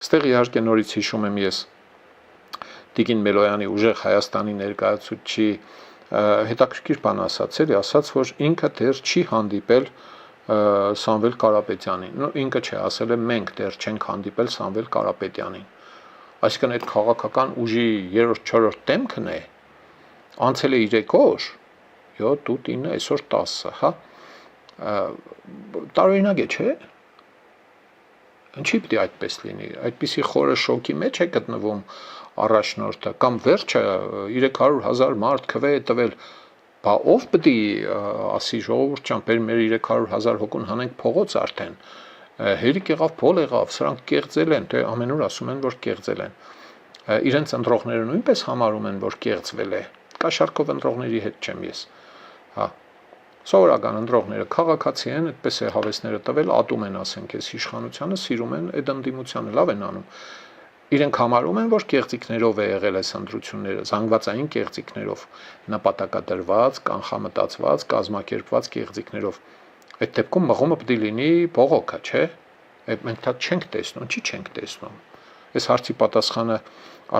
Այստեղ իհարկե նորից հիշում եմ ես Տիկին Մելոյանի ուժեղ Հայաստանի ներկայացուցիչի հետաքրքիր բան ասաց, որ ինքը դեռ չի հանդիպել Սամվել Կարապետյանին։ Ինքը չէ, ասել է մենք դեռ չենք հանդիպել Սամվել Կարապետյանին։ Այսինքն այդ քաղաքական ուժի 3-4 դեմքն է, անցել է 3 օր, 7, 8, 9, այսօր 10, հա։ Տարօրինակ է, չէ՞։ Ինչի՞ պիտի այդպես լինի։ Այդպիսի խորը շոկի մեջ է գտնվում առաջնորդը կամ վերջը 300,000 մարդ քվե է տվել, բա ով պիտի ասի ժողովուրդ ջան, մեր 300,000 հոգուն հանենք փողոց արդեն։ Հերիք եղավ, փոլ եղավ, սրանք կեղծել են, թե ամենուր ասում են, որ կեղծել են։ Իրենց ընտրողները նույնպես համարում են, որ կեղծվել է։ Կաշառքով ընտրողների հետ չեմ ես։ Հա։ Սովորական ընտրողները քաղաքացի են, այդպես է հավեսները տվել, ատում են, ասենք, այս իշխանությանը, սիրում են այդ ընդդիմությանը, լավ են անում։ Իրենք համարում են, որ կեղծիքներով է եղել այս ընտրությունները, զանգվածային կեղծիքներով, նպատակադրված, կանխամտածված, կազմակերպված կեղծիքներով։ Այդ դեպքում մղումը պետք է լինի բողոքը, չէ՞։ Մենք դա չենք տեսնում, չի չենք տեսնում։ Այս հարցի պատասխանը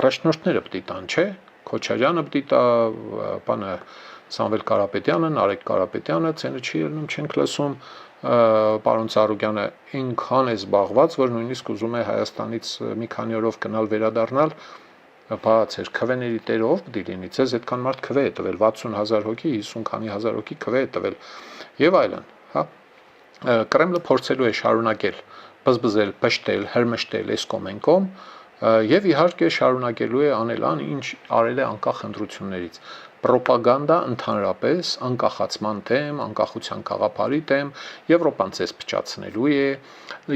առաջնորդները պետք է տան, չէ՞։ Քոչարյանը պետք է տա, բանը Սամվել Կարապետյանը, Նարեկ Կարապետյանը, ցենը չի ելնում, չենք լսում, պարոն Ծառուկյանը ինքան է զբաղված, որ նույնիսկ ուզում է Հայաստանից մի քանի օրով գնալ վերադառնալ, բաց էր քվեների տերով պետք է լինի, ցեզ այդքան մարդ քվե է տվել, 60,000 հոգի, 50 քանի հազար հոգի քվե է տվել եւ այլն, հա։ Կրեմլը փորձելու է շարունակել բզբզել, պշտել, հրմշտել այս կոմենկոմ եւ իհարկե շարունակելու է անել ինչ արել է անկախ ընտրություններից։ Պրոպագանդա ընդհանրապես անկախացման դեմ, անկախության գաղափարի դեմ, Եվրոպան ցես փչացնելու է,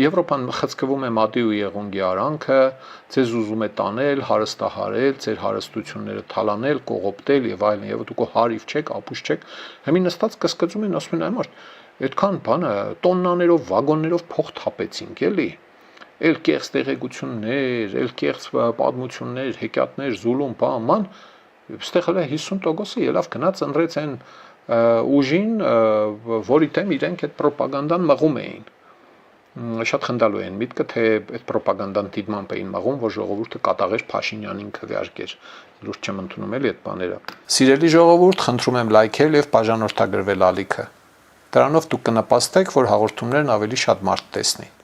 Եվրոպան խցկվում է մատի ու եղունգի արանքը, ցեզ ուզում է տանել, հարստահարել, ձեր հարստությունները թալանել, կողոպտել եւ այլն, եւ դուք հարիվ չեք, ապուշ չեք, հիմա նստած կսկծում են, ասում են, այ մարդ, այդքան բանը տոննաներով, վագոններով փող թափեցինք, էլի։ Էլ կեղծ տեղեկություններ, էլ կեղծ պատմություններ, հեքիաթներ, զուլում, բան, Ստեղ հələ 50%-ը ելավ գնաց ընտրեց այն ուժին, որի դեմ իրենք այդ պրոպագանդան մղում էին։ Շատ խնդալու են միտքը, թե այդ պրոպագանդան դիտմամբ էին մղում, որ ժողովուրդը կատաղեր Փաշինյանին քվեարկեր։ Լուրջ չեմ ընդունում էլի այդ բաները։ Սիրելի ժողովուրդ, խնդրում եմ լայքել եւ բաժանորդագրվել ալիքը։ Դրանով դուք կնպաստեք, որ հաղորդումներն ավելի շատ մարդ տեսնի։